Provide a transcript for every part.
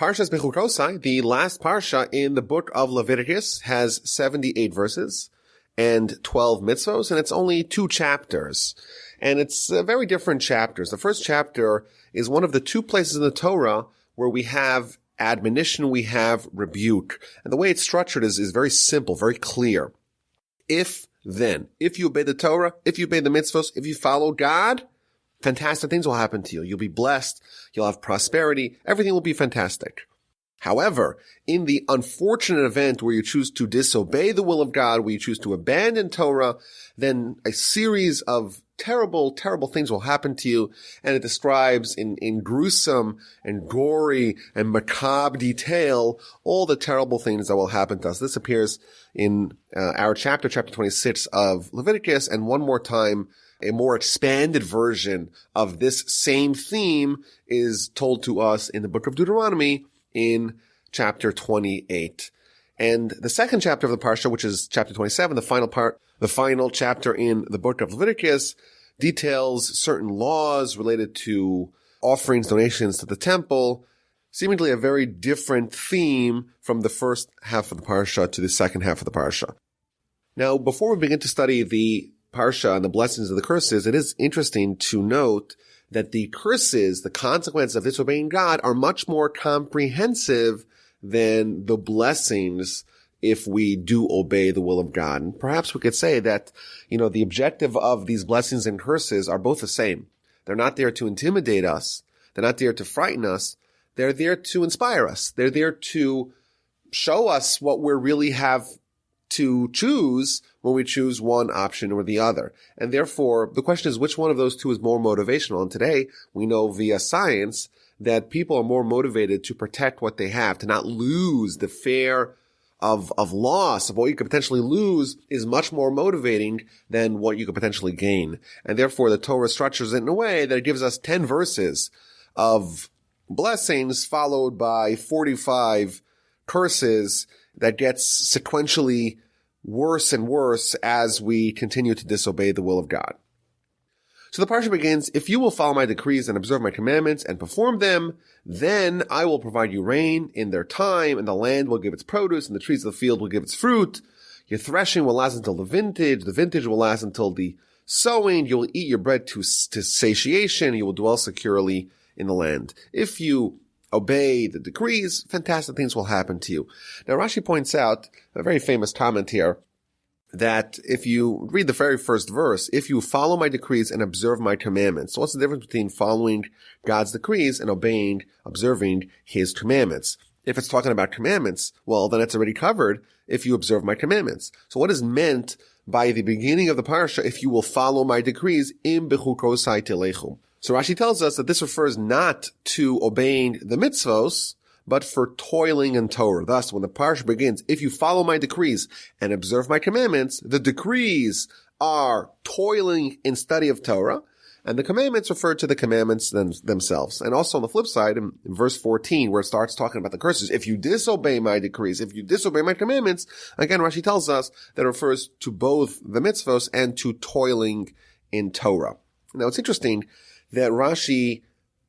Parshas Bechukosai, the last parsha in the book of Leviticus, has 78 verses and 12 mitzvos, and it's only 2 chapters. And it's very different chapters. The first chapter is one of the 2 places in the Torah where we have admonition, we have rebuke. And the way it's structured is very simple, very clear. If you obey the Torah, if you obey the mitzvos, if you follow God, fantastic things will happen to you. You'll be blessed. You'll have prosperity. Everything will be fantastic. However, in the unfortunate event where you choose to disobey the will of God, where you choose to abandon Torah, then a series of terrible, terrible things will happen to you. And it describes in gruesome and gory and macabre detail all the terrible things that will happen to us. This appears in our chapter 26 of Leviticus, and one more time, a more expanded version of this same theme is told to us in the book of Deuteronomy in chapter 28. And the second chapter of the Parsha, which is chapter 27, the final chapter in the book of Leviticus, details certain laws related to offerings, donations to the temple, seemingly a very different theme from the first half of the Parsha to the second half of the Parsha. Now, before we begin to study the Parsha and the blessings and the curses, it is interesting to note that the curses, the consequences of disobeying God, are much more comprehensive than the blessings if we do obey the will of God. And perhaps we could say that, the objective of these blessings and curses are both the same. They're not there to intimidate us. They're not there to frighten us. They're there to inspire us. They're there to show us what we really have to choose when we choose one option or the other. And therefore, the question is, which one of those 2 is more motivational? And today, we know via science that people are more motivated to protect what they have, to not lose. The fear of loss, of what you could potentially lose, is much more motivating than what you could potentially gain. And therefore, the Torah structures it in a way that it gives us 10 verses of blessings followed by 45 curses that gets sequentially worse and worse as we continue to disobey the will of God. So the parsha begins, if you will follow my decrees and observe my commandments and perform them, then I will provide you rain in their time, and the land will give its produce, and the trees of the field will give its fruit. Your threshing will last until the vintage will last until the sowing. You will eat your bread to satiation, you will dwell securely in the land. If you obey the decrees, fantastic things will happen to you. Now, Rashi points out a very famous comment here, that if you read the very first verse, if you follow my decrees and observe my commandments. So what's the difference between following God's decrees and observing his commandments? If it's talking about commandments, well, then it's already covered if you observe my commandments. So what is meant by the beginning of the parsha, if you will follow my decrees, im Bechukosai telechu? So Rashi tells us that this refers not to obeying the mitzvos, but for toiling in Torah. Thus, when the parsha begins, if you follow my decrees and observe my commandments, the decrees are toiling in study of Torah, and the commandments refer to the commandments themselves. And also on the flip side, in verse 14, where it starts talking about the curses, if you disobey my decrees, if you disobey my commandments, again, Rashi tells us that it refers to both the mitzvos and to toiling in Torah. Now, it's interesting that Rashi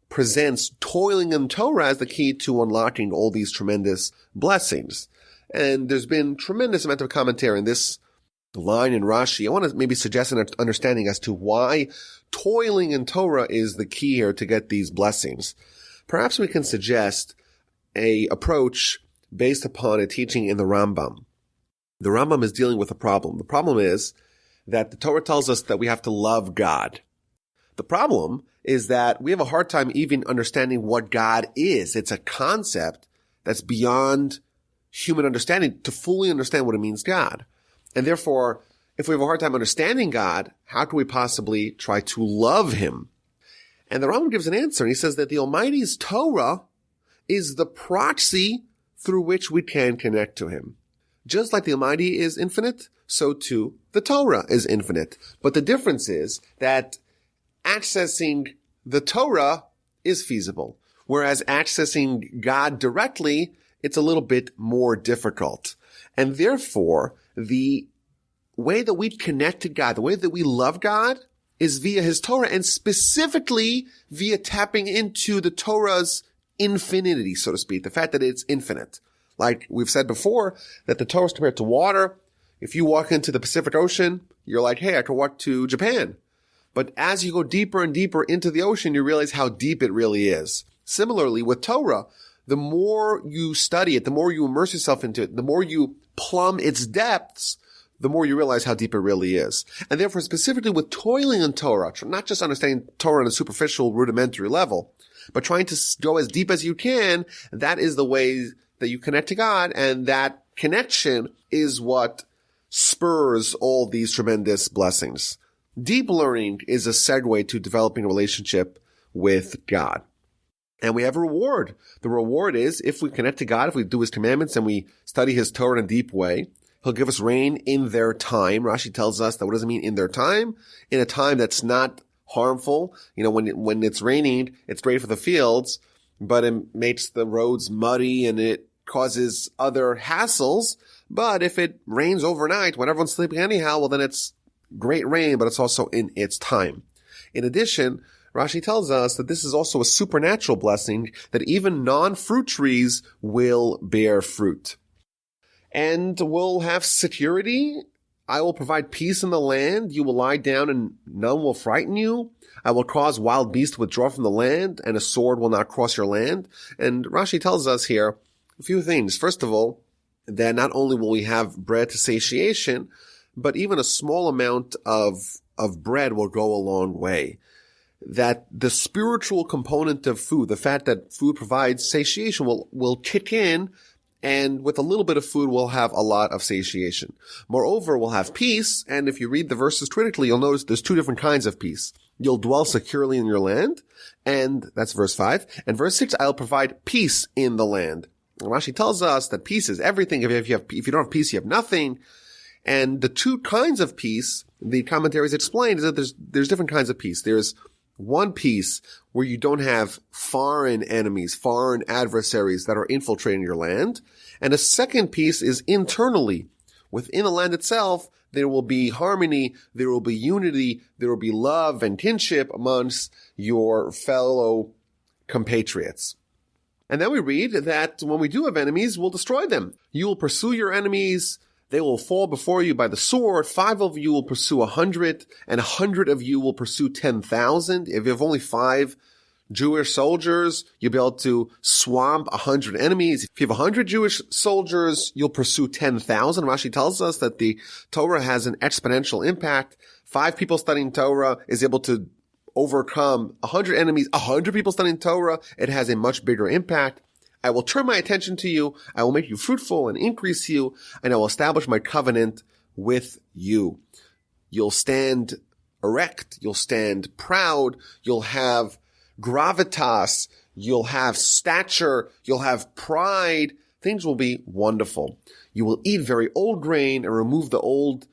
presents toiling in Torah as the key to unlocking all these tremendous blessings. And there's been tremendous amount of commentary in this line in Rashi. I want to maybe suggest an understanding as to why toiling in Torah is the key here to get these blessings. Perhaps we can suggest a approach based upon a teaching in the Rambam. The Rambam is dealing with a problem. The problem is that the Torah tells us that we have to love God. The problem is that we have a hard time even understanding what God is. It's a concept that's beyond human understanding to fully understand what it means God. And therefore, if we have a hard time understanding God, how can we possibly try to love him? And the Rambam gives an answer, and he says that the Almighty's Torah is the proxy through which we can connect to him. Just like the Almighty is infinite, so too the Torah is infinite. But the difference is that accessing the Torah is feasible, whereas accessing God directly, it's a little bit more difficult. And therefore, the way that we connect to God, the way that we love God, is via his Torah, and specifically via tapping into the Torah's infinity, so to speak, the fact that it's infinite. Like we've said before, that the Torah is compared to water. If you walk into the Pacific Ocean, you're like, hey, I could walk to Japan. But as you go deeper and deeper into the ocean, you realize how deep it really is. Similarly, with Torah, the more you study it, the more you immerse yourself into it, the more you plumb its depths, the more you realize how deep it really is. And therefore, specifically with toiling in Torah, not just understanding Torah on a superficial, rudimentary level, but trying to go as deep as you can, that is the way that you connect to God, and that connection is what spurs all these tremendous blessings. Deep learning is a segue to developing a relationship with God. And we have a reward. The reward is if we connect to God, if we do His commandments and we study His Torah in a deep way, He'll give us rain in their time. Rashi tells us that what does it mean in their time? In a time that's not harmful. You know, when it's raining, it's great for the fields, but it makes the roads muddy and it causes other hassles. But if it rains overnight when everyone's sleeping anyhow, well, then it's great rain, but it's also in its time. In addition, Rashi tells us that this is also a supernatural blessing, that even non-fruit trees will bear fruit. And we'll have security. I will provide peace in the land. You will lie down and none will frighten you. I will cause wild beasts to withdraw from the land, and a sword will not cross your land. And Rashi tells us here a few things. First of all, that not only will we have bread to satiation, but even a small amount of bread will go a long way. That the spiritual component of food, the fact that food provides satiation, will kick in, and with a little bit of food, we'll have a lot of satiation. Moreover, we'll have peace, and if you read the verses critically, you'll notice there's two different kinds of peace. You'll dwell securely in your land, and that's verse 5. And verse 6, I'll provide peace in the land. And Rashi tells us that peace is everything. If you don't have peace, you have nothing. And the two kinds of peace, the commentaries explain, is that there's different kinds of peace. There's one peace where you don't have foreign enemies, foreign adversaries that are infiltrating your land. And a second peace is internally. Within the land itself, there will be harmony, there will be unity, there will be love and kinship amongst your fellow compatriots. And then we read that when we do have enemies, we'll destroy them. You will pursue your enemies. They will fall before you by the sword. 5 of you will pursue 100, and 100 of you will pursue 10,000. If you have only 5 Jewish soldiers, you'll be able to swamp 100 enemies. If you have 100 Jewish soldiers, you'll pursue 10,000. Rashi tells us that the Torah has an exponential impact. 5 people studying Torah is able to overcome 100 enemies. 100 people studying Torah, it has a much bigger impact. I will turn my attention to you. I will make you fruitful and increase you, and I will establish my covenant with you. You'll stand erect. You'll stand proud. You'll have gravitas. You'll have stature. You'll have pride. Things will be wonderful. You will eat very old grain and remove the old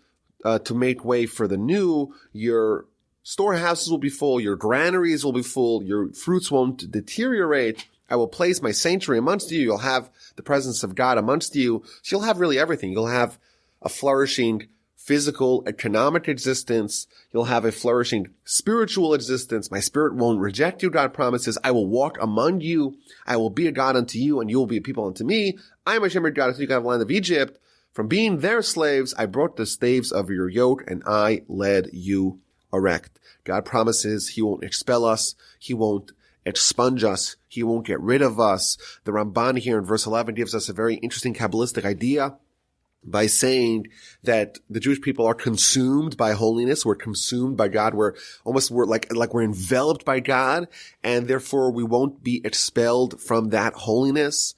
to make way for the new. Your storehouses will be full. Your granaries will be full. Your fruits won't deteriorate. I will place my sanctuary amongst you. You'll have the presence of God amongst you. So you'll have really everything. You'll have a flourishing physical, economic existence. You'll have a flourishing spiritual existence. My spirit won't reject you, God promises. I will walk among you. I will be a God unto you, and you will be a people unto me. I am Hashem your God, unto you, God of the land of Egypt. From being their slaves, I brought the staves of your yoke, and I led you erect. God promises He won't expel us. He won't expunge us. He won't get rid of us. The Ramban here in verse 11 gives us a very interesting Kabbalistic idea by saying that the Jewish people are consumed by holiness. We're consumed by God. We're like we're enveloped by God, and therefore we won't be expelled from that holiness.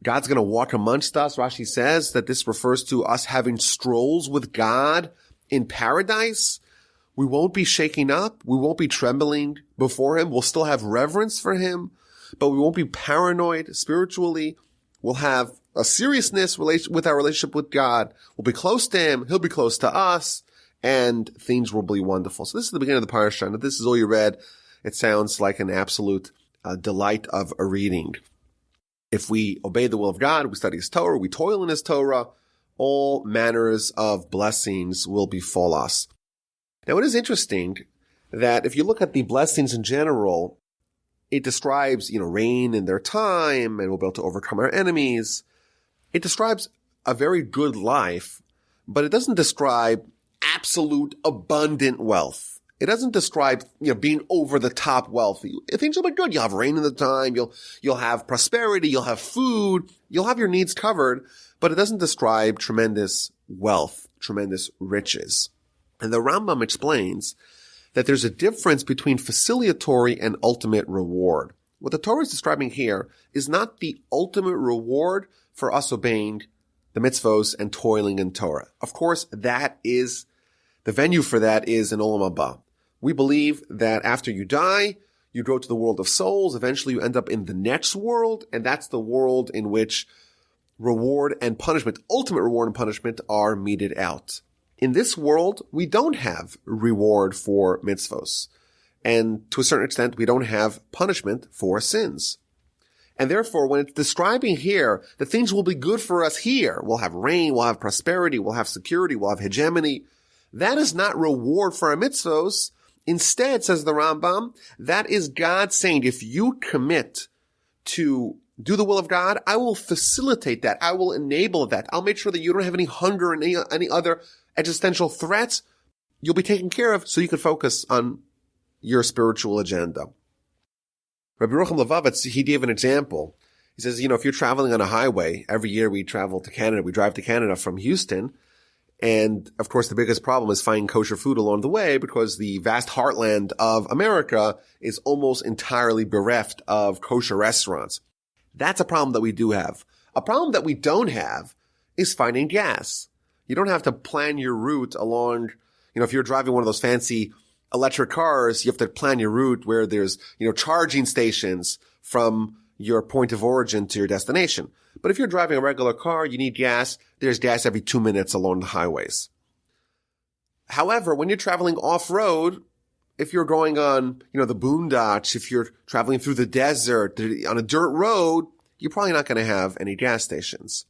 God's going to walk amongst us. Rashi says that this refers to us having strolls with God in paradise. We won't be shaking up. We won't be trembling before Him. We'll still have reverence for Him, but we won't be paranoid spiritually. We'll have a seriousness with our relationship with God. We'll be close to Him. He'll be close to us, and things will be wonderful. So this is the beginning of the Parshas. And if this is all you read, it sounds like an absolute delight of a reading. If we obey the will of God, we study His Torah, we toil in His Torah, all manners of blessings will befall us. Now, it is interesting that if you look at the blessings in general, It describes, reign in their time, and we'll be able to overcome our enemies. It describes a very good life, but it doesn't describe absolute abundant wealth. It doesn't describe, being over the top wealthy. Things will be good. You'll have rain in the time. You'll have prosperity. You'll have food. You'll have your needs covered, but it doesn't describe tremendous wealth, tremendous riches. And the Rambam explains that there's a difference between facilitatory and ultimate reward. What the Torah is describing here is not the ultimate reward for us obeying the mitzvos and toiling in Torah. Of course, that is, the venue for that is in Olam Haba. We believe that after you die, you go to the world of souls. Eventually you end up in the next world, and that's the world in which reward and punishment, ultimate reward and punishment, are meted out. In this world, we don't have reward for mitzvos. And to a certain extent, we don't have punishment for sins. And therefore, when it's describing here that things will be good for us here, we'll have rain, we'll have prosperity, we'll have security, we'll have hegemony, that is not reward for our mitzvos. Instead, says the Rambam, that is God saying, if you commit to do the will of God, I will facilitate that. I will enable that. I'll make sure that you don't have any hunger and any other existential threats. You'll be taken care of so you can focus on your spiritual agenda. Rabbi Yerucham Levavitz, he gave an example. He says, if you're traveling on a highway, every year we travel to Canada, we drive to Canada from Houston. And of course, the biggest problem is finding kosher food along the way because the vast heartland of America is almost entirely bereft of kosher restaurants. That's a problem that we do have. A problem that we don't have is finding gas. You don't have to plan your route along, if you're driving one of those fancy electric cars, you have to plan your route where there's, charging stations from your point of origin to your destination. But if you're driving a regular car, you need gas. There's gas every 2 minutes along the highways. However, when you're traveling off-road, if you're going on, the boondocks, if you're traveling through the desert, on a dirt road, you're probably not going to have any gas stations.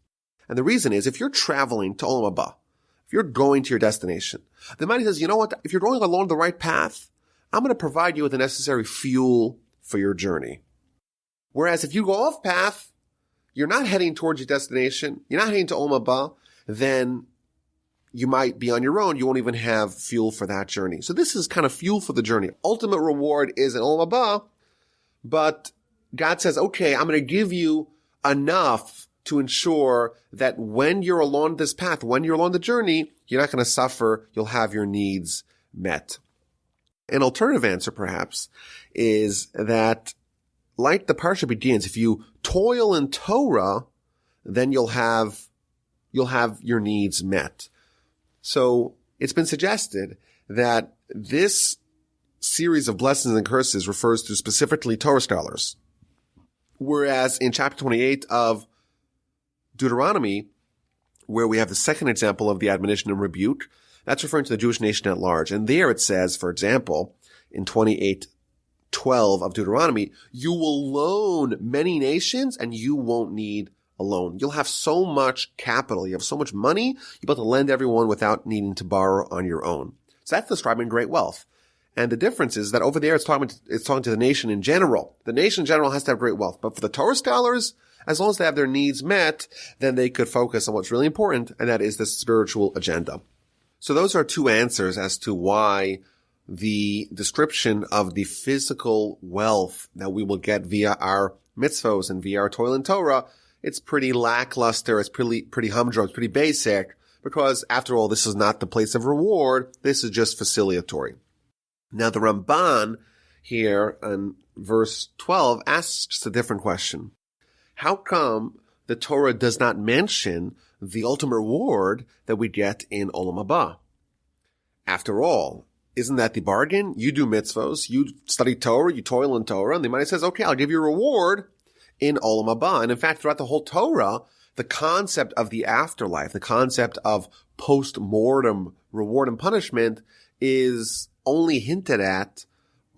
And the reason is, if you're traveling to Olam Haba, if you're going to your destination, the Almighty says, you know what? If you're going along the right path, I'm going to provide you with the necessary fuel for your journey. Whereas if you go off path, you're not heading towards your destination, you're not heading to Olam Haba, then you might be on your own. You won't even have fuel for that journey. So this is kind of fuel for the journey. Ultimate reward is in Olam Haba, but God says, okay, I'm going to give you enough to ensure that when you're along this path, when you're along the journey, you're not going to suffer. You'll have your needs met. An alternative answer, perhaps, is that like the Parsha begins, if you toil in Torah, then you'll have your needs met. So it's been suggested that this series of blessings and curses refers to specifically Torah scholars. Whereas in chapter 28 of Deuteronomy, where we have the second example of the admonition and rebuke, that's referring to the Jewish nation at large. And there it says, for example, in 28:12 of Deuteronomy, you will loan many nations and you won't need a loan. You'll have so much capital. You have so much money, you're able to lend everyone without needing to borrow on your own. So that's describing great wealth. And the difference is that over there it's talking to the nation in general. The nation in general has to have great wealth. But for the Torah scholars, as long as they have their needs met, then they could focus on what's really important, and that is the spiritual agenda. So those are two answers as to why the description of the physical wealth that we will get via our mitzvos and via our toil in Torah, it's pretty lackluster, it's pretty humdrum, it's pretty basic, because after all, this is not the place of reward, this is just facilitatory. Now the Ramban here in verse 12 asks a different question. How come the Torah does not mention the ultimate reward that we get in Olam Haba? After all, isn't that the bargain? You do mitzvos, you study Torah, you toil in Torah, and the Almighty says, okay, I'll give you a reward in Olam Haba. And in fact, throughout the whole Torah, the concept of the afterlife, the concept of post-mortem reward and punishment is only hinted at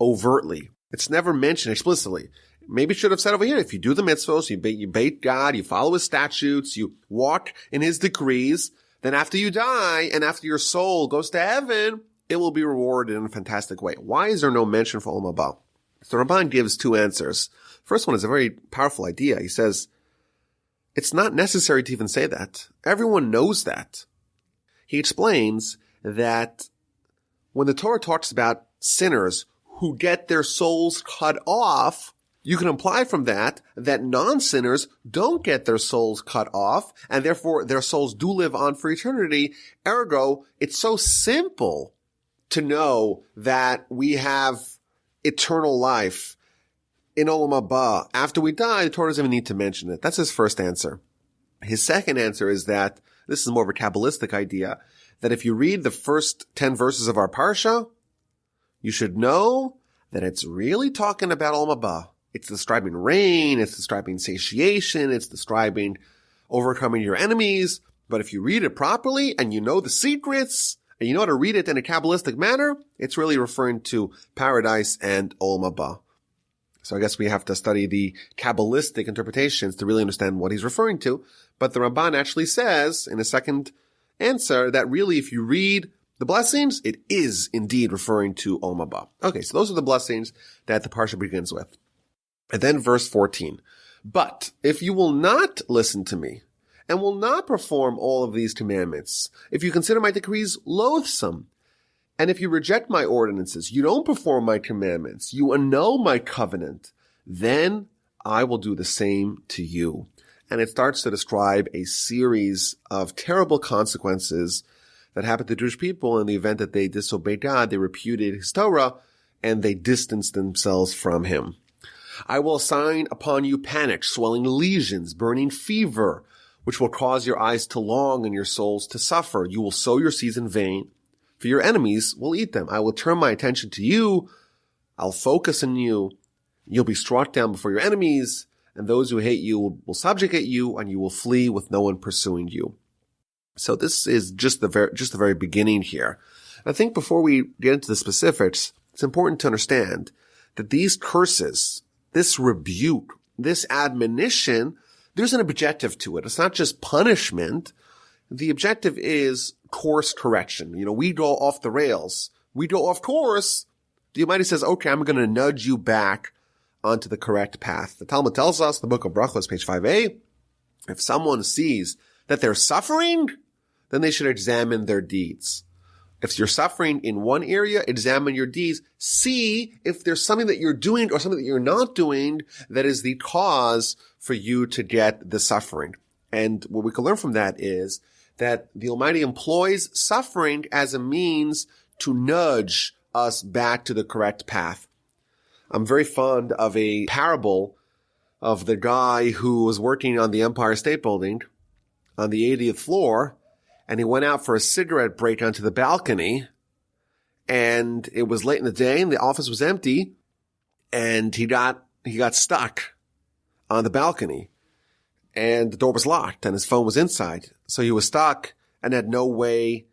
overtly. It's never mentioned explicitly. Maybe it should have said over here, if you do the mitzvos, you bait God, you follow his statutes, you walk in his decrees, then after you die and after your soul goes to heaven, it will be rewarded in a fantastic way. Why is there no mention for Olam Haba? So Ramban gives two answers. First one is a very powerful idea. He says, it's not necessary to even say that. Everyone knows that. He explains that when the Torah talks about sinners who get their souls cut off, you can imply from that non-sinners don't get their souls cut off, and therefore their souls do live on for eternity. Ergo, it's so simple to know that we have eternal life in Olam Haba. After we die, the Torah doesn't even need to mention it. That's his first answer. His second answer is that, this is more of a Kabbalistic idea, that if you read the first 10 verses of our Parsha, you should know that it's really talking about Olam Haba. It's describing rain, it's describing satiation, it's describing overcoming your enemies. But if you read it properly and you know the secrets and you know how to read it in a Kabbalistic manner, it's really referring to paradise and Olam Haba. So I guess we have to study the Kabbalistic interpretations to really understand what he's referring to. But the Ramban actually says in a second answer that really if you read the blessings, it is indeed referring to Olam Haba. Okay, so those are the blessings that the Parsha begins with. And then verse 14. But if you will not listen to me and will not perform all of these commandments, if you consider my decrees loathsome, and if you reject my ordinances, you don't perform my commandments, you annul my covenant, then I will do the same to you. And it starts to describe a series of terrible consequences that happened to Jewish people in the event that they disobeyed God, they repudiated his Torah, and they distanced themselves from him. I will assign upon you panic, swelling lesions, burning fever, which will cause your eyes to long and your souls to suffer. You will sow your seeds in vain, for your enemies will eat them. I will turn my attention to you. I'll focus on you. You'll be struck down before your enemies, and those who hate you will subjugate you, and you will flee with no one pursuing you. So this is just the very beginning here. I think before we get into the specifics, it's important to understand that these curses, this rebuke, this admonition, there's an objective to it. It's not just punishment. The objective is course correction. We go off the rails. We go off course. The Almighty says, okay, I'm going to nudge you back onto the correct path. The Talmud tells us, the book of Brachos, page 5a, if someone sees that they're suffering, then they should examine their deeds. If you're suffering in one area, examine your deeds. See if there's something that you're doing or something that you're not doing that is the cause for you to get the suffering. And what we can learn from that is that the Almighty employs suffering as a means to nudge us back to the correct path. I'm very fond of a parable of the guy who was working on the Empire State Building on the 80th floor, and he went out for a cigarette break onto the balcony, and it was late in the day, and the office was empty, and he got stuck on the balcony, and the door was locked, and his phone was inside. So he was stuck and had no way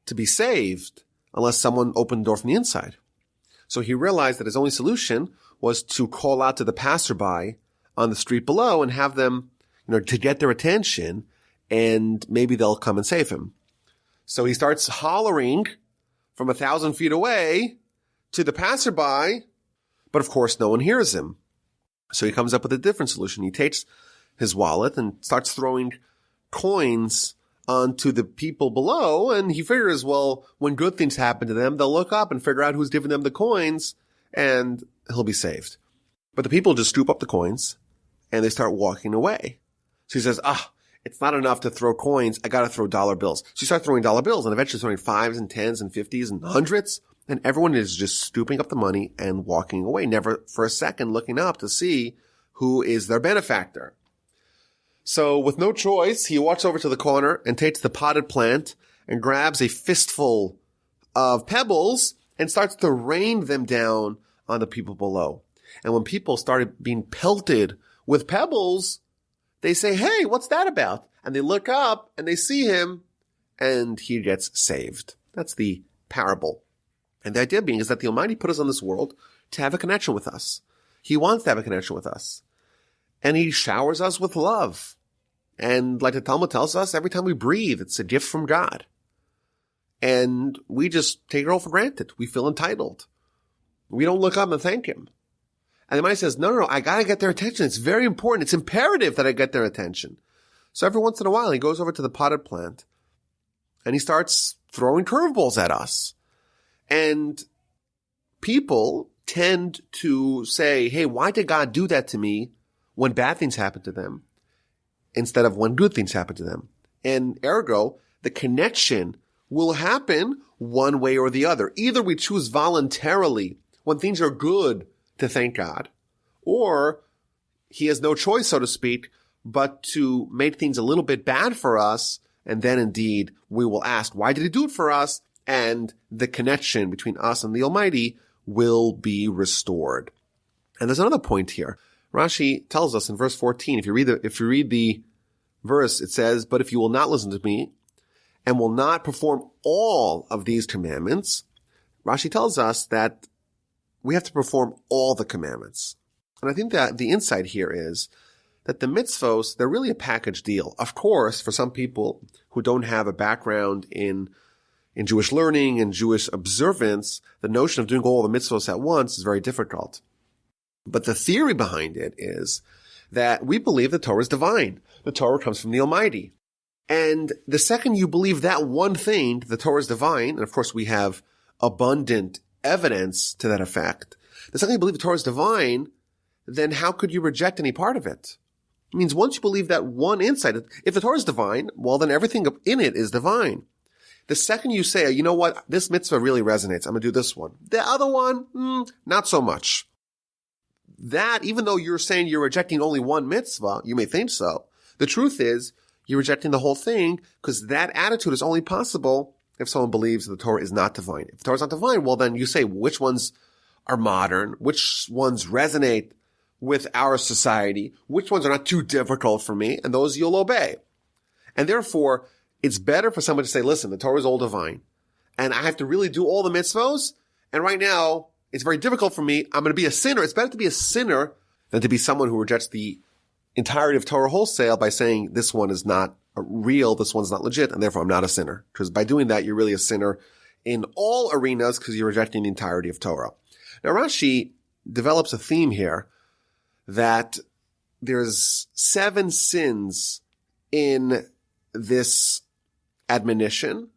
to be saved unless someone opened the door from the inside. So he realized that his only solution was to call out to the passerby on the street below and have them, to get their attention, and maybe they'll come and save him. So he starts hollering from 1,000 feet away to the passerby, but of course no one hears him. So he comes up with a different solution. He takes his wallet and starts throwing coins onto the people below, and he figures, well, when good things happen to them, they'll look up and figure out who's giving them the coins, and he'll be saved. But the people just scoop up the coins, and they start walking away. So he says, it's not enough to throw coins. I got to throw dollar bills. So you start throwing dollar bills, and eventually throwing 5s and 10s and 50s and hundreds. And everyone is just scooping up the money and walking away, never for a second looking up to see who is their benefactor. So with no choice, he walks over to the corner and takes the potted plant and grabs a fistful of pebbles and starts to rain them down on the people below. And when people started being pelted with pebbles, they say, hey, what's that about? And they look up and they see him and he gets saved. That's the parable. And the idea being is that the Almighty put us on this world to have a connection with us. He wants to have a connection with us. And he showers us with love. And like the Talmud tells us, every time we breathe, it's a gift from God. And we just take it all for granted. We feel entitled. We don't look up and thank him. And the Almighty says, no, I gotta get their attention. It's very important. It's imperative that I get their attention. So every once in a while, he goes over to the potted plant and he starts throwing curveballs at us. And people tend to say, hey, why did God do that to me when bad things happen to them instead of when good things happen to them? And ergo, the connection will happen one way or the other. Either we choose voluntarily when things are good to thank God, or he has no choice, so to speak, but to make things a little bit bad for us. And then indeed we will ask, why did he do it for us? And the connection between us and the Almighty will be restored. And there's another point here. Rashi tells us in verse 14, if you read the verse, it says, but if you will not listen to me and will not perform all of these commandments, Rashi tells us that we have to perform all the commandments. And I think that the insight here is that the mitzvos, they're really a package deal. Of course, for some people who don't have a background in Jewish learning and Jewish observance, the notion of doing all the mitzvos at once is very difficult. But the theory behind it is that we believe the Torah is divine. The Torah comes from the Almighty. And the second you believe that one thing, the Torah is divine, and of course we have abundant evidence to that effect. The second you believe the Torah is divine, then how could you reject any part of it? It means once you believe that one insight, if the Torah is divine, well then everything in it is divine. The second you say, you know what, this mitzvah really resonates, I'm going to do this one. The other one, not so much. That, even though you're saying you're rejecting only one mitzvah, you may think so. The truth is, you're rejecting the whole thing because that attitude is only possible if someone believes the Torah is not divine. If the Torah is not divine, well then you say which ones are modern, which ones resonate with our society, which ones are not too difficult for me, and those you'll obey. And therefore, it's better for someone to say, listen, the Torah is all divine, and I have to really do all the mitzvos, and right now, it's very difficult for me, I'm going to be a sinner. It's better to be a sinner than to be someone who rejects the entirety of Torah wholesale by saying this one is not real, this one's not legit, and therefore I'm not a sinner. Because by doing that, you're really a sinner in all arenas because you're rejecting the entirety of Torah. Now, Rashi develops a theme here that there's 7 sins in this admonition.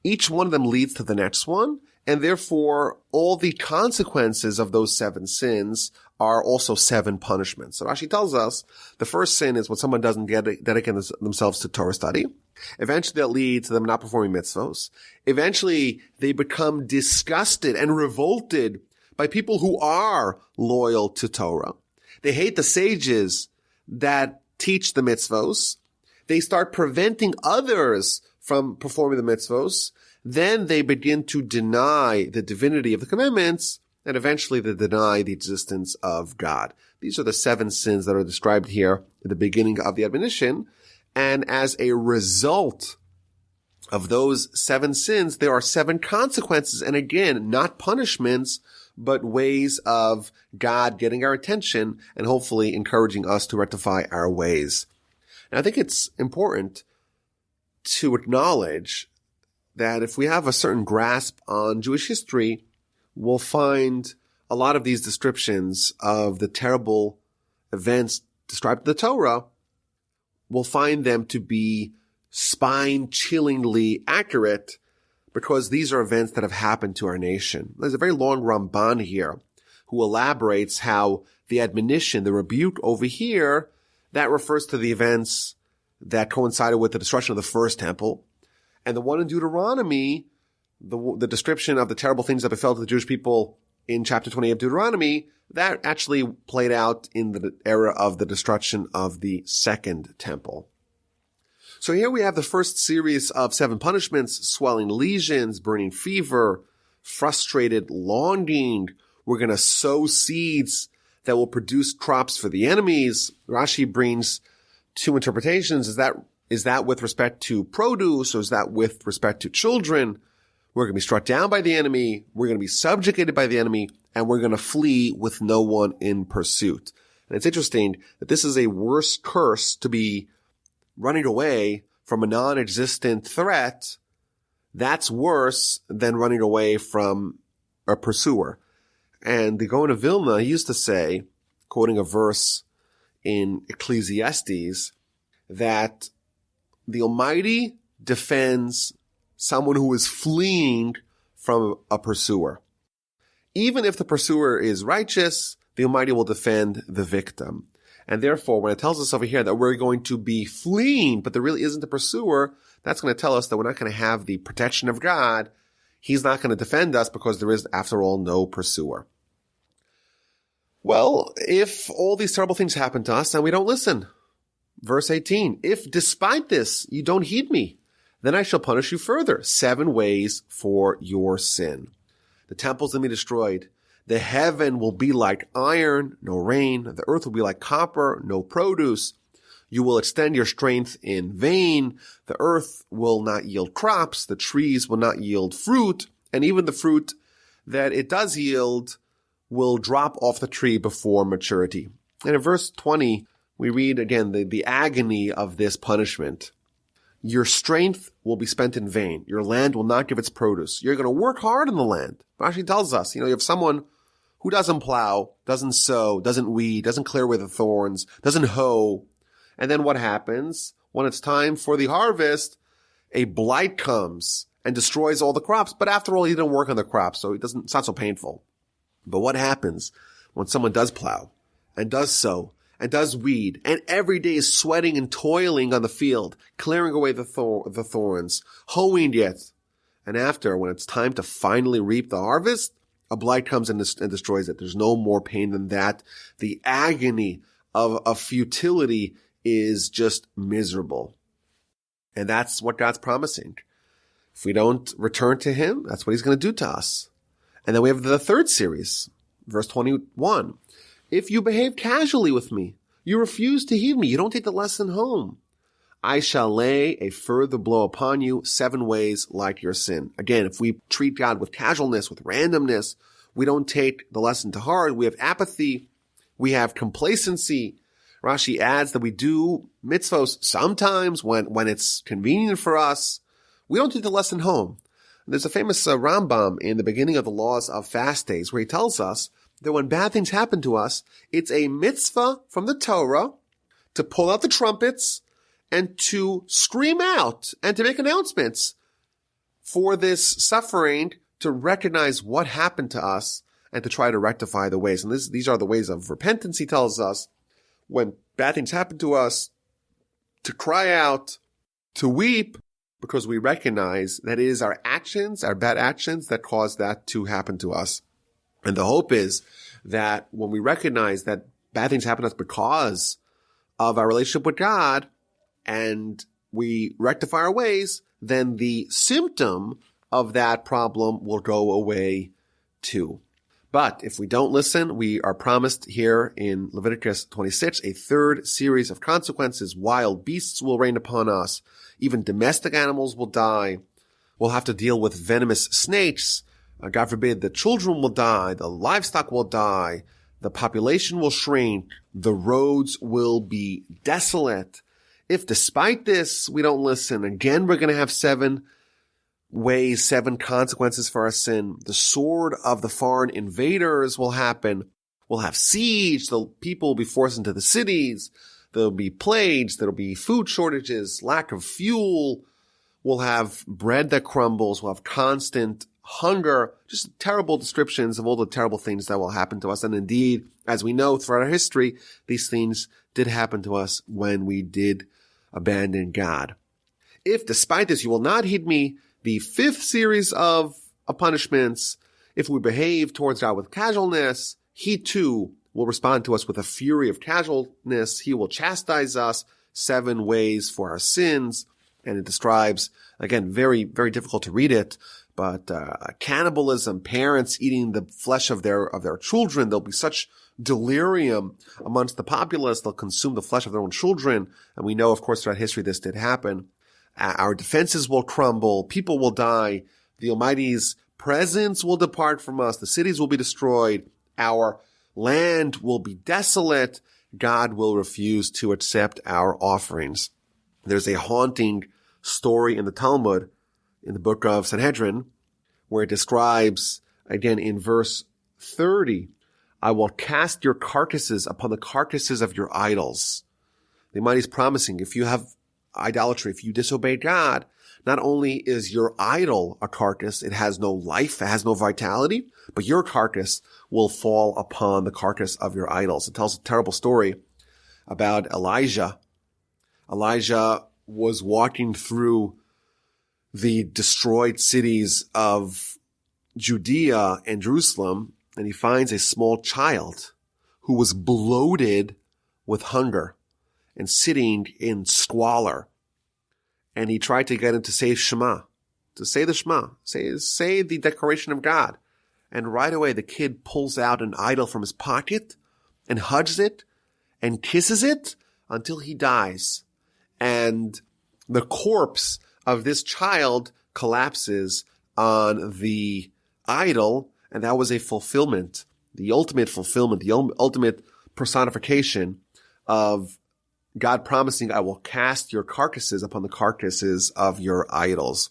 Each one of them leads to the next one, and therefore all the consequences of those 7 sins are also 7 punishments. So Rashi tells us the first sin is when someone doesn't dedicate themselves to Torah study. Eventually that leads to them not performing mitzvos. Eventually they become disgusted and revolted by people who are loyal to Torah. They hate the sages that teach the mitzvos. They start preventing others from performing the mitzvos. Then they begin to deny the divinity of the commandments, and eventually they deny the existence of God. These are the 7 sins that are described here at the beginning of the admonition. And as a result of those 7 sins, there are 7 consequences. And again, not punishments, but ways of God getting our attention and hopefully encouraging us to rectify our ways. And I think it's important to acknowledge that if we have a certain grasp on Jewish history, we'll find a lot of these descriptions of the terrible events described in the Torah, we'll find them to be spine-chillingly accurate because these are events that have happened to our nation. There's a very long Ramban here who elaborates how the admonition, the rebuke over here, that refers to the events that coincided with the destruction of the first temple. And the one in Deuteronomy, the description of the terrible things that befell to the Jewish people in chapter 28 of Deuteronomy, that actually played out in the era of the destruction of the second temple. So here we have the first series of 7 punishments: swelling lesions, burning fever, frustrated longing. We're going to sow seeds that will produce crops for the enemies. Rashi brings 2 interpretations. Is that with respect to produce, or is that with respect to children? We're going to be struck down by the enemy. We're going to be subjugated by the enemy, and we're going to flee with no one in pursuit. And it's interesting that this is a worse curse to be running away from a non-existent threat. That's worse than running away from a pursuer. And the Gaon of Vilna, he used to say, quoting a verse in Ecclesiastes, that the Almighty defends someone who is fleeing from a pursuer. Even if the pursuer is righteous, the Almighty will defend the victim. And therefore, when it tells us over here that we're going to be fleeing, but there really isn't a pursuer, that's going to tell us that we're not going to have the protection of God. He's not going to defend us because there is, after all, no pursuer. Well, if all these terrible things happen to us and we don't listen, verse 18, if despite this you don't heed me, then I shall punish you further, 7 ways for your sin. The temples will be destroyed. The heaven will be like iron, no rain. The earth will be like copper, no produce. You will extend your strength in vain. The earth will not yield crops. The trees will not yield fruit. And even the fruit that it does yield will drop off the tree before maturity. And in verse 20, we read again the agony of this punishment. Your strength will be spent in vain. Your land will not give its produce. You're going to work hard in the land. Rashi tells us, you have someone who doesn't plow, doesn't sow, doesn't weed, doesn't clear away the thorns, doesn't hoe. And then what happens? When it's time for the harvest, a blight comes and destroys all the crops. But after all, he didn't work on the crops, so it's not so painful. But what happens when someone does plow and does sow and does weed and every day is sweating and toiling on the field, clearing away the thorns, hoeing it? And after, when it's time to finally reap the harvest, a blight comes and destroys it. There's no more pain than that. The agony of futility is just miserable. And that's what God's promising. If we don't return to him, that's what he's going to do to us. And then we have the third series, verse 21. If you behave casually with me, you refuse to heed me, you don't take the lesson home, I shall lay a further blow upon you, 7 ways like your sin. Again, if we treat God with casualness, with randomness, we don't take the lesson to heart, we have apathy, we have complacency. Rashi adds that we do mitzvos sometimes when it's convenient for us. We don't take the lesson home. There's a famous Rambam in the beginning of the laws of fast days where he tells us that when bad things happen to us, it's a mitzvah from the Torah to pull out the trumpets and to scream out and to make announcements for this suffering, to recognize what happened to us and to try to rectify the ways. And these are the ways of repentance, he tells us. When bad things happen to us, to cry out, to weep, because we recognize that it is our actions, our bad actions, that cause that to happen to us. And the hope is that when we recognize that bad things happen to us because of our relationship with God, and we rectify our ways, then the symptom of that problem will go away too. But if we don't listen, we are promised here in Leviticus 26 a third series of consequences. Wild beasts will rain upon us. Even domestic animals will die. We'll have to deal with venomous snakes. God forbid, the children will die. The livestock will die. The population will shrink. The roads will be desolate. If despite this we don't listen, again we're going to have 7 ways, 7 consequences for our sin. The sword of the foreign invaders will happen. We'll have siege. The people will be forced into the cities. There'll be plagues. There'll be food shortages, lack of fuel. We'll have bread that crumbles. We'll have constant hunger. Just terrible descriptions of all the terrible things that will happen to us. And indeed, as we know throughout our history, these things did happen to us when we did abandon God. If despite this you will not heed me, the 5th series of punishments, if we behave towards God with casualness, he too will respond to us with a fury of casualness. He will chastise us, 7 ways for our sins. And it describes, again, very, very difficult to read it, but cannibalism, parents eating the flesh of their children. There'll be such delirium amongst the populace. They'll consume the flesh of their own children. And we know, of course, throughout history this did happen. Our defenses will crumble. People will die. The Almighty's presence will depart from us. The cities will be destroyed. Our land will be desolate. God will refuse to accept our offerings. There's a haunting story in the Talmud, in the book of Sanhedrin, where it describes, again in verse 30, I will cast your carcasses upon the carcasses of your idols. The Almighty is promising, if you have idolatry, if you disobey God, not only is your idol a carcass, it has no life, it has no vitality, but your carcass will fall upon the carcass of your idols. It tells a terrible story about Elijah. Elijah was walking through the destroyed cities of Judea and Jerusalem, and he finds a small child who was bloated with hunger and sitting in squalor. And he tried to get him to say Shema, to say the Shema, say the declaration of God. And right away the kid pulls out an idol from his pocket and hugs it and kisses it until he dies. And the corpse of this child collapses on the idol, and that was a fulfillment, the ultimate personification of God promising, I will cast your carcasses upon the carcasses of your idols.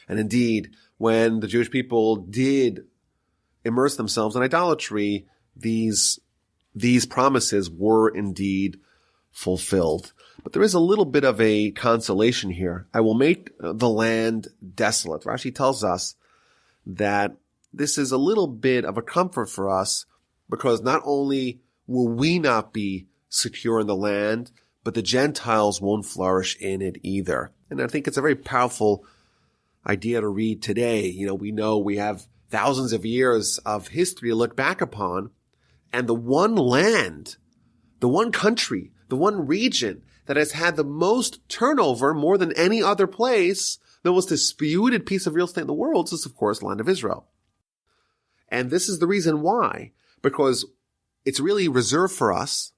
And indeed, when the Jewish people did immerse themselves in idolatry, these promises were indeed fulfilled. But there is a little bit of a consolation here. I will make the land desolate. Rashi tells us that this is a little bit of a comfort for us, because not only will we not be secure in the land, but the Gentiles won't flourish in it either. And I think it's a very powerful idea to read today. We know we have thousands of years of history to look back upon, and the one land, the one country, the one region that has had the most turnover more than any other place, the most disputed piece of real estate in the world, is of course the land of Israel. And this is the reason why, because it's really reserved for us.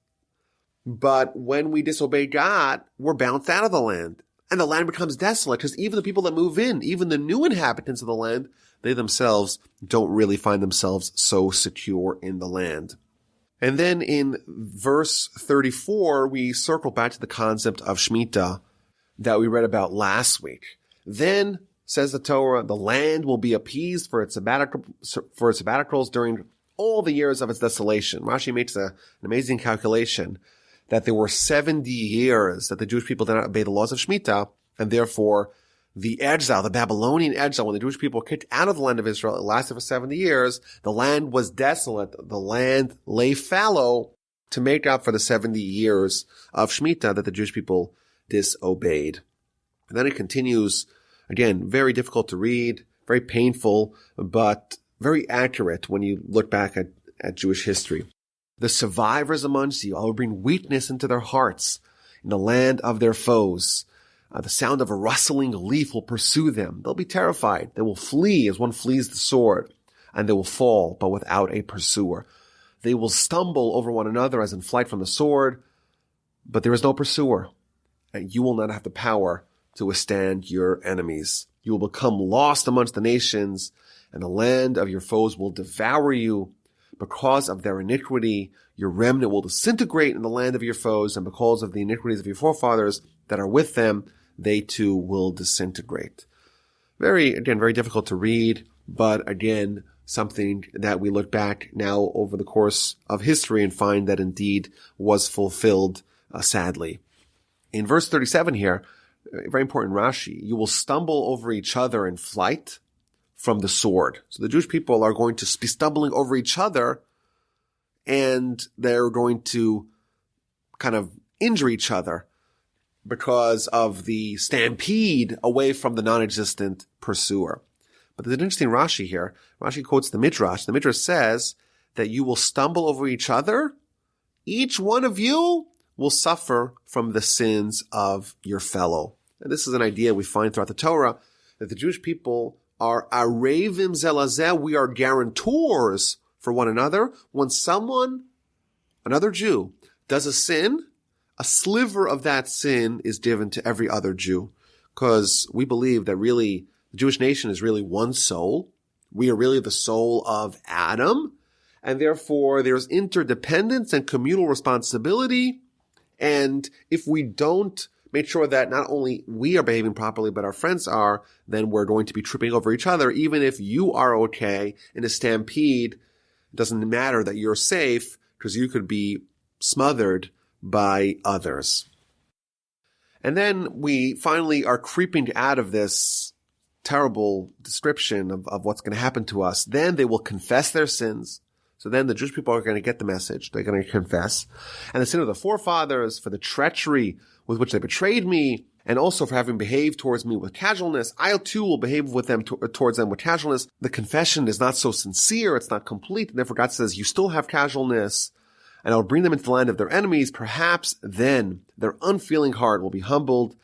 But when we disobey God, we're bounced out of the land, and the land becomes desolate, because even the people that move in, even the new inhabitants of the land, they themselves don't really find themselves so secure in the land. And then in verse 34, we circle back to the concept of Shemitah that we read about last week. Then, says the Torah, the land will be appeased for its sabbaticals during all the years of its desolation. Rashi makes an amazing calculation that there were 70 years that the Jewish people did not obey the laws of Shemitah, and therefore the exile, the Babylonian exile, when the Jewish people were kicked out of the land of Israel, it lasted for 70 years. The land was desolate. The land lay fallow to make up for the 70 years of Shemitah that the Jewish people disobeyed. And then it continues, again, very difficult to read, very painful, but very accurate when you look back at Jewish history. The survivors amongst you, I will bring weakness into their hearts in the land of their foes. The sound of a rustling leaf will pursue them. They'll be terrified. They will flee as one flees the sword, and they will fall, but without a pursuer. They will stumble over one another as in flight from the sword, but there is no pursuer, and you will not have the power to withstand your enemies. You will become lost amongst the nations, and the land of your foes will devour you. Because of their iniquity, your remnant will disintegrate in the land of your foes, and because of the iniquities of your forefathers that are with them, they too will disintegrate. Very difficult to read, but again, something that we look back now over the course of history and find that indeed was fulfilled, sadly. In verse 37 here, very important Rashi, you will stumble over each other in flight from the sword. So the Jewish people are going to be stumbling over each other, and they're going to kind of injure each other because of the stampede away from the non-existent pursuer. But there's an interesting Rashi here. Rashi quotes the Midrash. The Midrash says that you will stumble over each other. Each one of you will suffer from the sins of your fellow. And this is an idea we find throughout the Torah, that the Jewish people are arevim zelazeh. We are guarantors for one another. When someone, another Jew, does a sin, a sliver of that sin is given to every other Jew, because we believe that really the Jewish nation is really one soul. We are really the soul of Adam, and therefore there's interdependence and communal responsibility. And if we don't make sure that not only we are behaving properly, but our friends are, then we're going to be tripping over each other. Even if you are okay in a stampede It doesn't matter that you're safe because you could be smothered by others. And then we finally are creeping out of this terrible description of what's going to happen to us. Then they will confess their sins. So then the Jewish people are going to get the message. They're going to confess. And the sin of the forefathers, for the treachery with which they betrayed me, and also for having behaved towards me with casualness, I too will behave with them towards them with casualness. The confession is not so sincere, it's not complete, and therefore God says, you still have casualness, and I will bring them into the land of their enemies. Perhaps then their unfeeling heart will be humbled,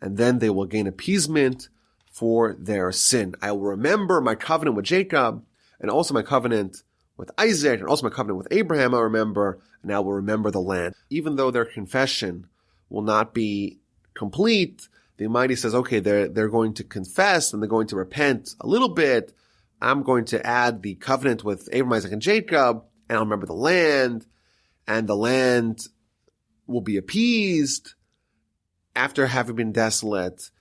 and then they will gain appeasement for their sin. I will remember my covenant with Jacob, and also my covenant with Isaac, and also my covenant with Abraham I remember, and I will remember the land. Even though their confession will not be complete, the Almighty says, okay, they're going to confess and they're going to repent a little bit. I'm going to add the covenant with Abraham, Isaac, and Jacob, and I'll remember the land, and the land will be appeased after having been desolate.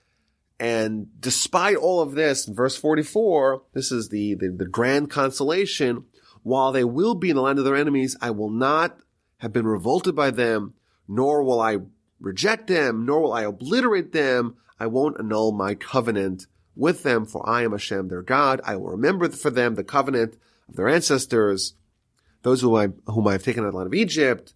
And despite all of this, in verse 44, this is the grand consolation. While they will be in the land of their enemies, I will not have been revolted by them, nor will I reject them, nor will I obliterate them. I won't annul my covenant with them, for I am Hashem, their God. I will remember for them the covenant of their ancestors, those whom I have taken out of the land of Egypt,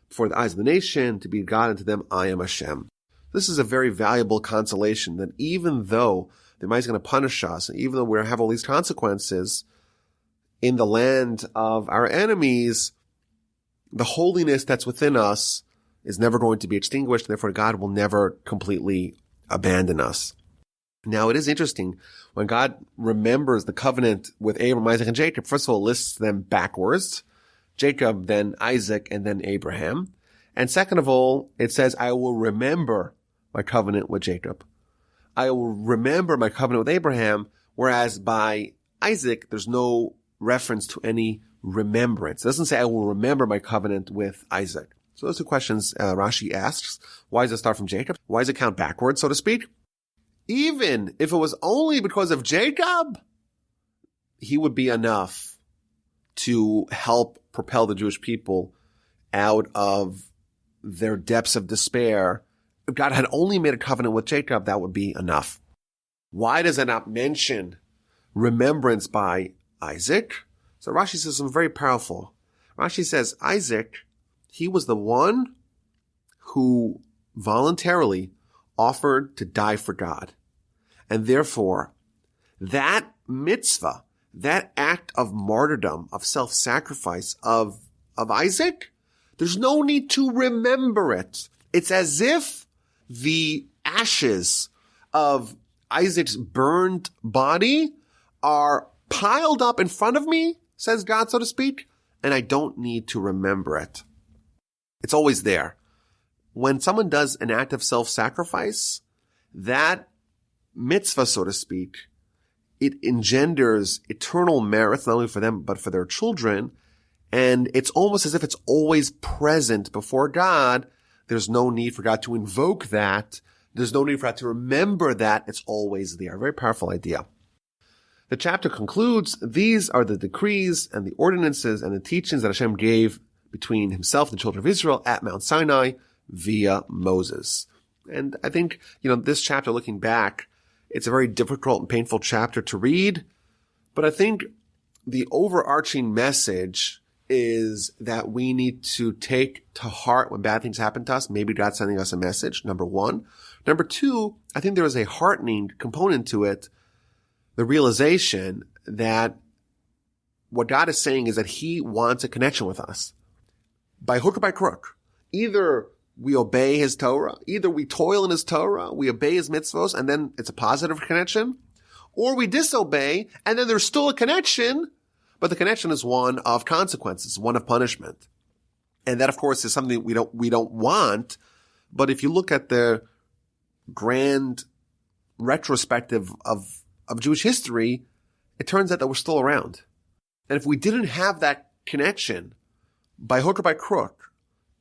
before the eyes of the nation, to be God unto them. I am Hashem. This is a very valuable consolation that even though the Almighty is going to punish us, and even though we have all these consequences in the land of our enemies, the holiness that's within us is never going to be extinguished, and therefore God will never completely abandon us. Now, it is interesting, when God remembers the covenant with Abraham, Isaac, and Jacob, first of all, lists them backwards. Jacob, then Isaac, and then Abraham. And second of all, it says, I will remember my covenant with Jacob. I will remember my covenant with Abraham, whereas by Isaac, there's no reference to any remembrance. It doesn't say, I will remember my covenant with Isaac. So those are questions Rashi asks. Why does it start from Jacob? Why does it count backwards, so to speak? Even if it was only because of Jacob, he would be enough to help propel the Jewish people out of their depths of despair. If God had only made a covenant with Jacob, that would be enough. Why does it not mention remembrance by Isaac? So Rashi says something very powerful. Rashi says, Isaac, he was the one who voluntarily offered to die for God. And therefore, that mitzvah, that act of martyrdom, of self-sacrifice of Isaac, there's no need to remember it. It's as if the ashes of Isaac's burned body are piled up in front of me, says God, so to speak, and I don't need to remember it. It's always there. When someone does an act of self-sacrifice, that mitzvah, so to speak, it engenders eternal merit, not only for them, but for their children. And it's almost as if it's always present before God. There's no need for God to invoke that. There's no need for God to remember that. It's always there. A very powerful idea. The chapter concludes, these are the decrees and the ordinances and the teachings that Hashem gave between himself and the children of Israel at Mount Sinai via Moses. And I think, this chapter, looking back, it's a very difficult and painful chapter to read, but I think the overarching message is that we need to take to heart when bad things happen to us. Maybe God's sending us a message, number one. Number two, I think there is a heartening component to it, the realization that what God is saying is that he wants a connection with us. By hook or by crook. Either we obey his Torah, either we toil in his Torah, we obey his mitzvos, and then it's a positive connection, or we disobey, and then there's still a connection, but the connection is one of consequences, one of punishment. And that, of course, is something we don't want, but if you look at the grand retrospective of Jewish history, it turns out that we're still around. And if we didn't have that connection, by hook or by crook,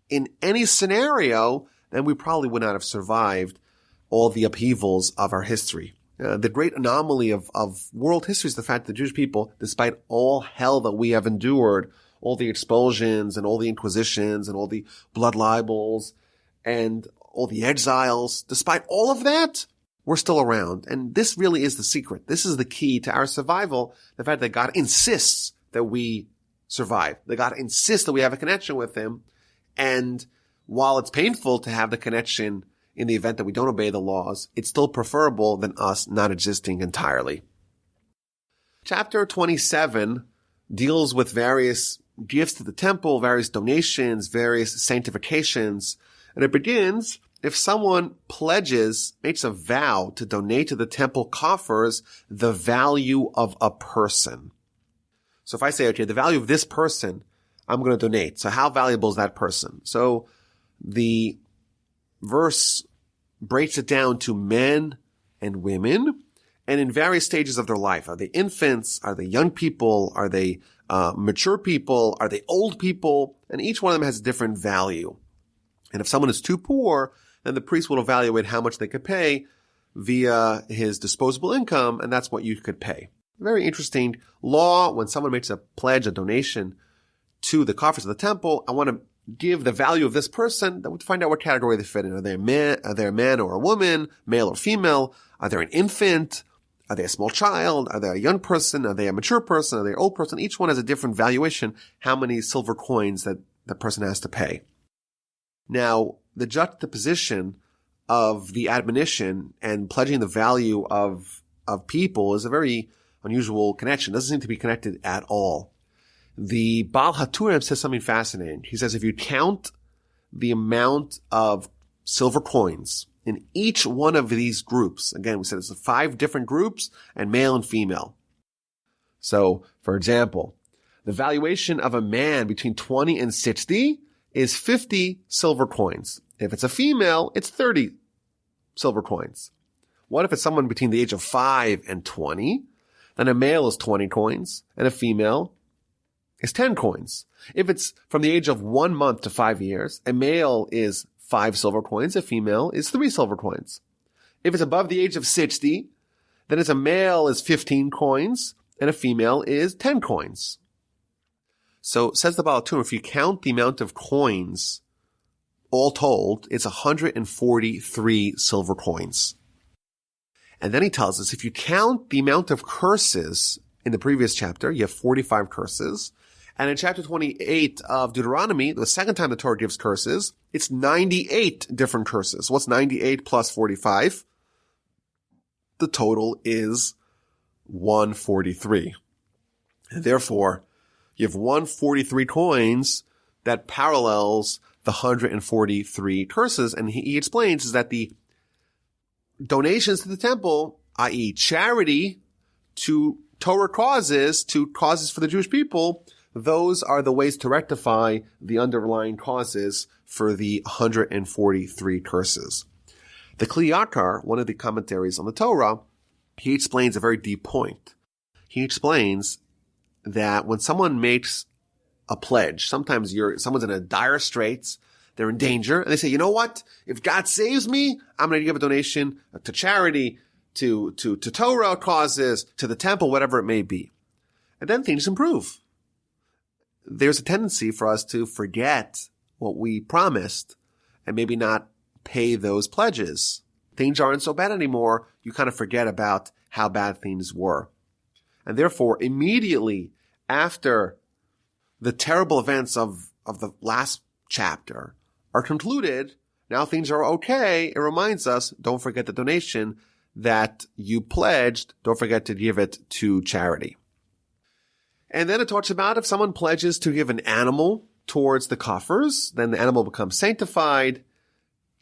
in any scenario, then we probably would not have survived all the upheavals of our history. The great anomaly of world history is the fact that the Jewish people, despite all hell that we have endured, all the expulsions and all the inquisitions and all the blood libels and all the exiles, despite all of that, we're still around. And this really is the secret. This is the key to our survival, the fact that God insists that we survive, that God insists that we have a connection with him. And while it's painful to have the connection in the event that we don't obey the laws, it's still preferable than us not existing entirely. Chapter 27 deals with various gifts to the temple, various donations, various sanctifications. And it begins, if someone makes a vow to donate to the temple coffers the value of a person. So if I say, okay, the value of this person, I'm going to donate. So how valuable is that person? So the verse breaks it down to men and women, and in various stages of their life. Are they infants? Are they young people? Are they mature people? Are they old people? And each one of them has a different value. And if someone is too poor, then the priest will evaluate how much they could pay via his disposable income, and that's what you could pay. Very interesting law. When someone makes a pledge, a donation to the coffers of the temple, I want to give the value of this person, that would find out what category they fit in. Are they a man or a woman, male or female? Are they an infant? Are they a small child? Are they a young person? Are they a mature person? Are they an old person? Each one has a different valuation, how many silver coins that the person has to pay. Now, the juxtaposition of the admonition and pledging the value of people is a very unusual connection. It doesn't seem to be connected at all. The Baal HaTurim says something fascinating. He says if you count the amount of silver coins in each one of these groups, again, we said it's 5 different groups and male and female. So, for example, the valuation of a man between 20 and 60 is 50 silver coins. If it's a female, it's 30 silver coins. What if it's someone between the age of 5 and 20? Then a male is 20 coins and a female is 10 coins. If it's from the age of 1 month to 5 years, a male is 5 silver coins, a female is 3 silver coins. If it's above the age of 60, then a male is 15 coins and a female is 10 coins. So says the Baal HaTurim, if you count the amount of coins all told, it's 143 silver coins. And then he tells us if you count the amount of curses in the previous chapter, you have 45 curses. And in chapter 28 of Deuteronomy, the second time the Torah gives curses, it's 98 different curses. What's 98 plus 45? The total is 143. And therefore, you have 143 coins that parallels the 143 curses. And he explains is that the donations to the temple, i.e. charity to Torah causes, to causes for the Jewish people, those are the ways to rectify the underlying causes for the 143 curses. The Kli Yakar, one of the commentaries on the Torah, he explains a very deep point. He explains that when someone makes a pledge, sometimes someone's in a dire straits, they're in danger, and they say, you know what? If God saves me, I'm going to give a donation to charity, to Torah causes, to the temple, whatever it may be. And then things improve. There's a tendency for us to forget what we promised and maybe not pay those pledges. Things aren't so bad anymore. You kind of forget about how bad things were. And therefore, immediately after the terrible events of the last chapter are concluded, now things are okay. It reminds us, don't forget the donation that you pledged. Don't forget to give it to charity. And then it talks about if someone pledges to give an animal towards the coffers, then the animal becomes sanctified.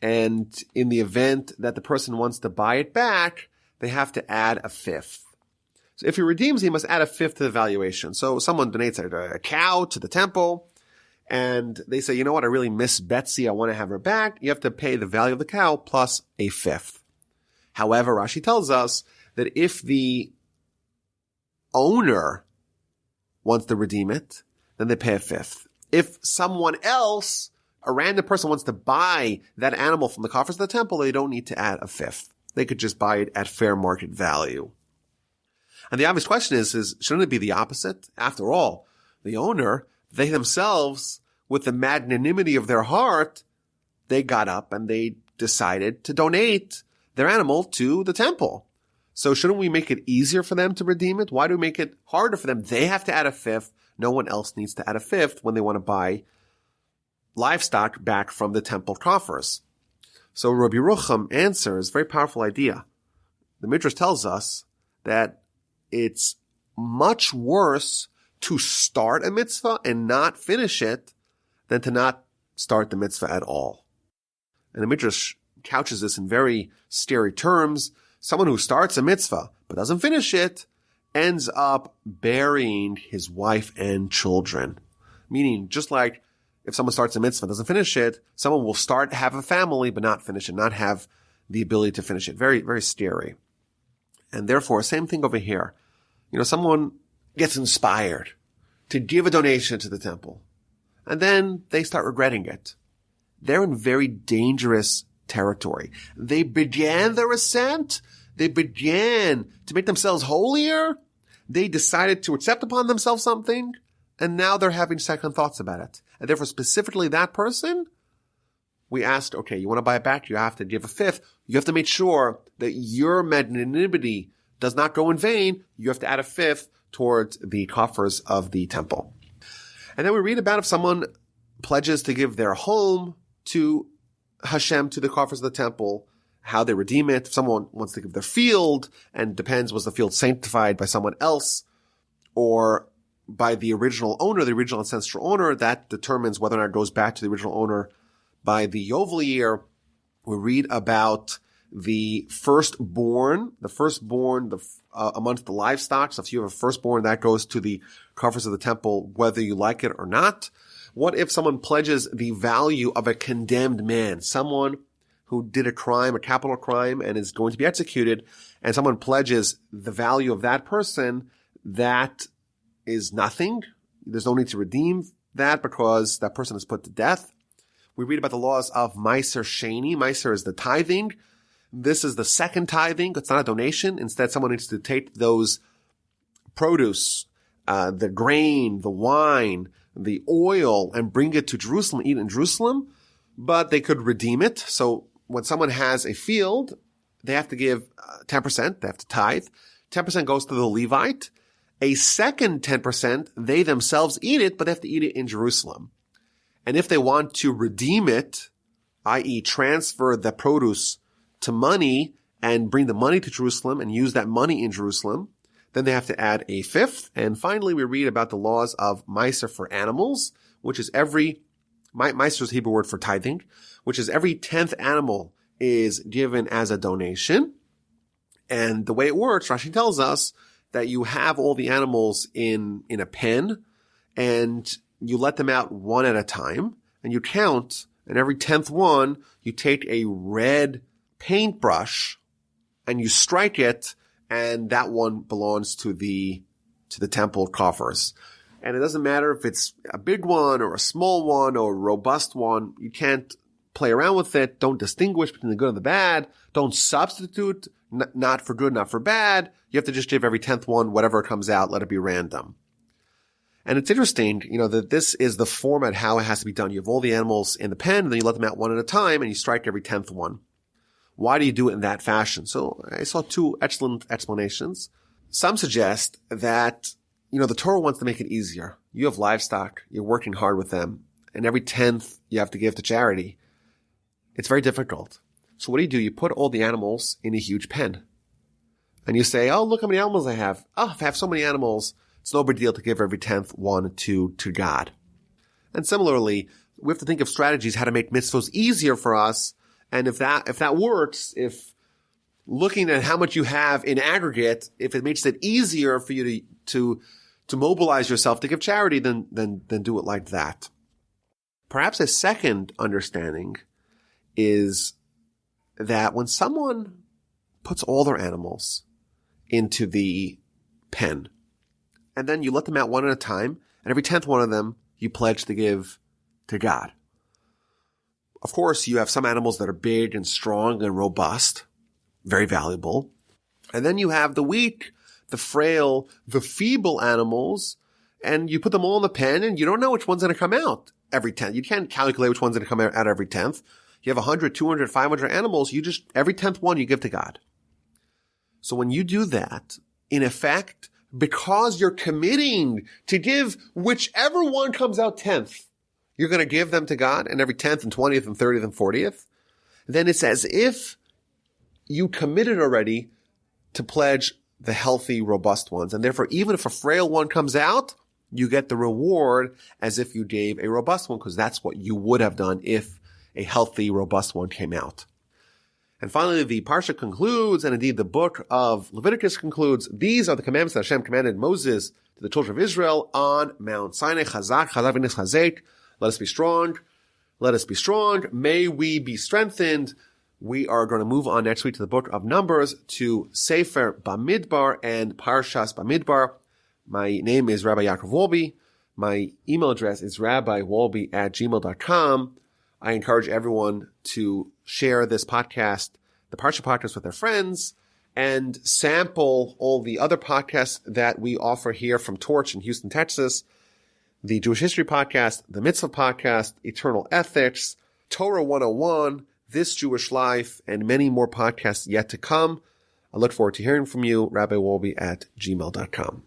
And in the event that the person wants to buy it back, they have to add a fifth. So if he redeems, he must add a fifth to the valuation. So someone donates a cow to the temple, and they say, you know what, I really miss Betsy. I want to have her back. You have to pay the value of the cow plus a fifth. However, Rashi tells us that if the owner wants to redeem it, then they pay a fifth. If someone else, a random person, wants to buy that animal from the coffers of the temple, they don't need to add a fifth. they could just buy it at fair market value. And the obvious question is shouldn't it be the opposite? After all, the owner, they themselves, with the magnanimity of their heart, they got up and they decided to donate their animal to the temple. So shouldn't we make it easier for them to redeem it? Why do we make it harder for them? They have to add a fifth. No one else needs to add a fifth when they want to buy livestock back from the temple coffers. So Rabbi Yerucham answers, very powerful idea. The Midrash tells us that it's much worse to start a mitzvah and not finish it than to not start the mitzvah at all. And the Midrash couches this in very scary terms. Someone who starts a mitzvah but doesn't finish it ends up burying his wife and children. Meaning, just like if someone starts a mitzvah and doesn't finish it, someone will have a family but not finish it, not have the ability to finish it. Very, very scary. And therefore, same thing over here. Someone gets inspired to give a donation to the temple, and then they start regretting it. They're in very dangerous territory. They began their ascent. They began to make themselves holier. They decided to accept upon themselves something, and now they're having second thoughts about it. And therefore, specifically that person, we asked, okay, you want to buy it back? You have to give a fifth. You have to make sure that your magnanimity does not go in vain. You have to add a fifth towards the coffers of the temple. And then we read about if someone pledges to give their home to Hashem, to the coffers of the temple, how they redeem it. If someone wants to give their field, and depends, was the field sanctified by someone else or by the original owner, the original ancestral owner, that determines whether or not it goes back to the original owner by the Yovel year. We read about the firstborn amongst the livestock. So if you have a firstborn, that goes to the coffers of the temple, whether you like it or not. What if someone pledges the value of a condemned man, someone who did a crime, a capital crime, and is going to be executed, and someone pledges the value of that person? That is nothing. There's no need to redeem that because that person is put to death. We read about the laws of Meiser Sheni. Meiser is the tithing. This is the second tithing. It's not a donation. Instead, someone needs to take those produce, the grain, the wine, the oil, and bring it to Jerusalem, eat it in Jerusalem, but they could redeem it. So when someone has a field, they have to give 10%. They have to tithe. 10% goes to the Levite. A second 10%, they themselves eat it, but they have to eat it in Jerusalem. And if they want to redeem it, i.e. transfer the produce to money and bring the money to Jerusalem and use that money in Jerusalem, then they have to add a fifth. And finally, we read about the laws of Meiser for animals, which is Meiser is the Hebrew word for tithing, which is every 10th animal is given as a donation. And the way it works, Rashi tells us that you have all the animals in a pen and you let them out one at a time and you count, and every 10th one, you take a red paintbrush and you strike it, and that one belongs to the temple coffers. And it doesn't matter if it's a big one or a small one or a robust one. You can't play around with it. Don't distinguish between the good and the bad. Don't substitute, not for good, not for bad. You have to just give every 10th one, whatever comes out, let it be random. And it's interesting, that this is the format how it has to be done. You have all the animals in the pen, and then you let them out one at a time, and you strike every 10th one. Why do you do it in that fashion? So I saw two excellent explanations. Some suggest that, the Torah wants to make it easier. You have livestock, you're working hard with them, and every 10th you have to give to charity. It's very difficult. So what do? You put all the animals in a huge pen. And you say, oh, look how many animals I have. Oh, if I have so many animals, it's no big deal to give every 10th one to God. And similarly, we have to think of strategies how to make mitzvahs easier for us. And if that works, if looking at how much you have in aggregate, if it makes it easier for you to mobilize yourself to give charity, then do it like that. Perhaps a second understanding is that when someone puts all their animals into the pen, and then you let them out one at a time, and every 10th one of them you pledge to give to God. Of course, you have some animals that are big and strong and robust, very valuable. And then you have the weak, the frail, the feeble animals, and you put them all in the pen, and you don't know which one's going to come out every 10th. You can't calculate which one's going to come out every 10th. You have 100, 200, 500 animals, every 10th one you give to God. So when you do that, in effect, because you're committing to give whichever one comes out 10th, you're going to give them to God, and every 10th and 20th and 30th and 40th, then it's as if you committed already to pledge the healthy, robust ones. And therefore, even if a frail one comes out, you get the reward as if you gave a robust one, because that's what you would have done if a healthy, robust one came out. And finally, the Parsha concludes, and indeed the book of Leviticus concludes, these are the commandments that Hashem commanded Moses to the children of Israel on Mount Sinai. Chazak, chazak v'nis chazek. Let us be strong. Let us be strong. May we be strengthened. We are going to move on next week to the book of Numbers, to Sefer Bamidbar and Parshas Bamidbar. My name is Rabbi Yaakov Wolbe. My email address is rabbiwolbe@gmail.com. I encourage everyone to share this podcast, the Parsha podcast, with their friends, and sample all the other podcasts that we offer here from Torch in Houston, Texas, the Jewish History Podcast, the Mitzvah Podcast, Eternal Ethics, Torah 101, This Jewish Life, and many more podcasts yet to come. I look forward to hearing from you, rabbiwolbe@gmail.com.